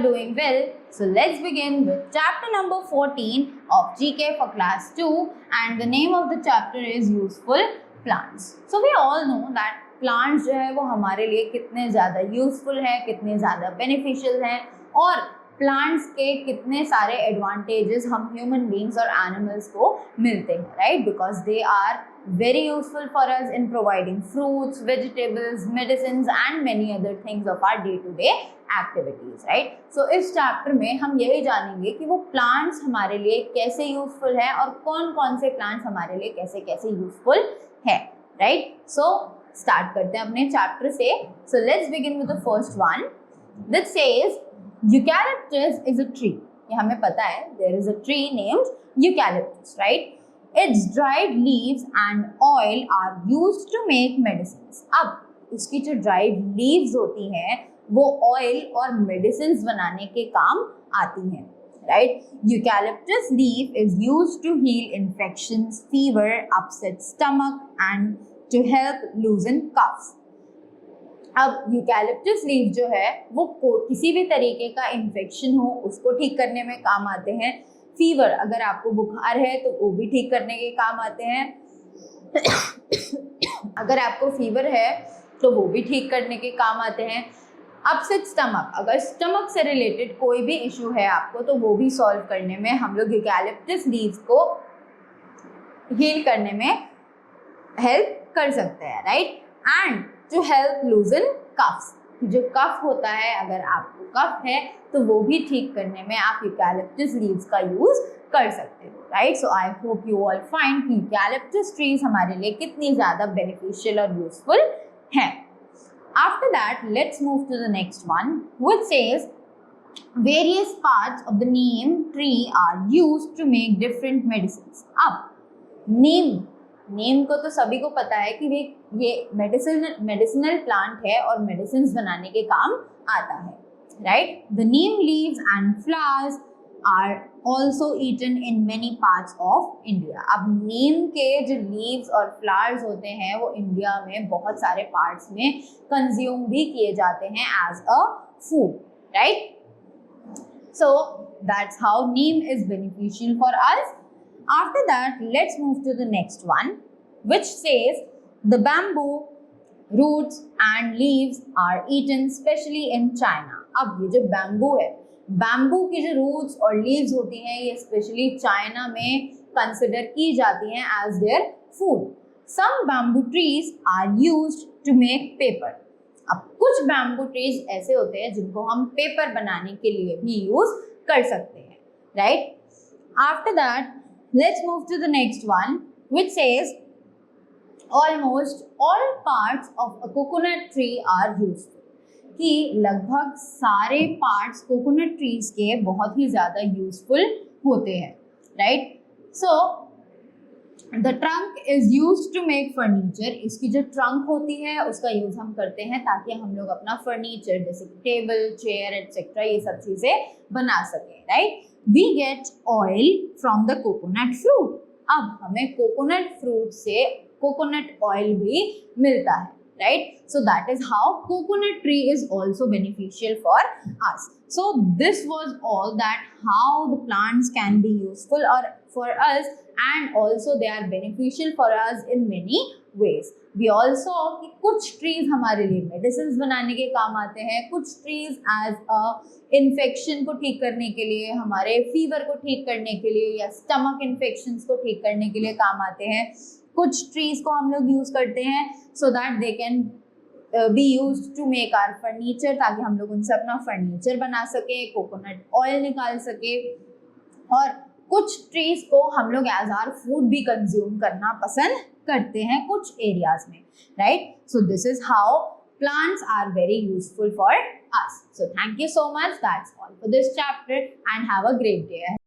doing well. So let's begin with chapter number 14 of GK for class 2, and the name of the chapter is useful plants. So we all know that plants जो है वो हमारे लिए कितने ज़्यादा useful है, कितने ज़्यादा बेनिफिशियल हैं, और प्लांट्स के कितने सारे एडवांटेजेस हम ह्यूमन बींग्स और एनिमल्स को मिलते हैं, right? Because they are very useful for us in providing fruits, vegetables, medicines and many other things of our day-to-day activities, right? So इस चैप्टर में हम यही जानेंगे कि वो प्लांट्स हमारे लिए कैसे यूजफुल है और कौन कौन से प्लांट्स हमारे लिए कैसे कैसे यूजफुल है, राइट? सो स्टार्ट करते हैं अपने चैप्टर से. So let's begin with the first one that says eucalyptus is a tree. ये हमें पता है, there is a tree named eucalyptus, right? Its dried leaves and oil are used to make medicines. अब इसकी जो dried leaves होती हैं वो oil और medicines बनाने के काम आती हैं, right? Eucalyptus leaf is used to heal infections, fever, upset stomach and to help loosen cuffs. अब यूकैलिप्टस लीफ जो है वो किसी भी तरीके का इन्फेक्शन हो उसको ठीक करने में काम आते हैं. फीवर, अगर आपको बुखार है तो वो भी ठीक करने के काम आते हैं. अगर आपको फीवर है तो वो भी ठीक करने के काम आते हैं. अपसेट स्टमक, अगर स्टमक से रिलेटेड कोई भी इशू है आपको तो वो भी सॉल्व करने में हम लोग यूकैलिप्टस लीव्स को हील करने में हेल्प कर सकते हैं, right? And to help loosen coughs, जो कफ होता है, अगर आपको कफ है तो वो भी ठीक करने में आप यूकैलिप्टस लीव्स का यूज कर सकते हो, right? So I hope you all find कि यूकैलिप्टस ट्रीज हमारे लिए कितनी ज़्यादा बेनिफिशियल और यूजफुल हैं. After that let's move to the next one which says various parts of the neem tree are used to make different medicines. अब नीम को तो सभी को पता है कि ये मेडिसिनल प्लांट है और मेडिसिन्स बनाने के काम आता है, right? The neem leaves and flowers are also eaten in many parts of India. अब नीम के जो लीव्स और फ्लावर्स होते हैं वो इंडिया में बहुत सारे पार्ट्स में कंज्यूम भी किए जाते हैं as a food, right? So that's how neem is beneficial for us. After that, let's move to the next one, which says the bamboo roots and leaves are eaten specially in China. अब ये जो bamboo है, bamboo की जो roots और leaves होती हैं ये स्पेशली चाइना में कंसिडर की जाती हैं as their food. Some bamboo trees are used to make paper. अब कुछ बैम्बू ट्रीज ऐसे होते हैं जिनको हम पेपर बनाने के लिए भी यूज कर सकते हैं, right? After that, let's move to the next one, which says almost all parts of a coconut tree are useful. कि लगभग सारे पार्ट्स कोकोनट ट्रीज के बहुत ही ज़्यादा यूजफुल होते हैं, right? So the trunk is used to make furniture. इसकी जो ट्रंक होती है उसका यूज हम करते हैं ताकि हम लोग अपना फर्नीचर जैसे टेबल, चेयर एटसेट्रा ये सब चीज़ें बना सकें, right? We get oil from the coconut fruit. अब हमें कोकोनट फ्रूट से कोकोनट ऑयल भी मिलता है, right? So that is how coconut tree is also beneficial for us. So this was all that how the plants can be useful or for us, and also they are beneficial for us in many ways. We also कि कुछ trees हमारे लिए medicines बनाने के काम आते हैं, कुछ ट्रीज एज अ इन्फेक्शन को ठीक करने के लिए, हमारे फीवर को ठीक करने के लिए या स्टमक इन्फेक्शंस को ठीक करने के लिए काम आते हैं. कुछ ट्रीज को हम लोग यूज करते हैं so that they can be used to make our furniture, ताकि हम लोग उनसे अपना फर्नीचर बना सके, कोकोनट ऑयल निकाल सके. और कुछ ट्रीज को हम लोग एज आवर फूड भी कंज्यूम करना पसंद करते हैं कुछ एरियाज में, right? So this is how plants are very useful for us. So thank you so much. That's all for this chapter and have a great day.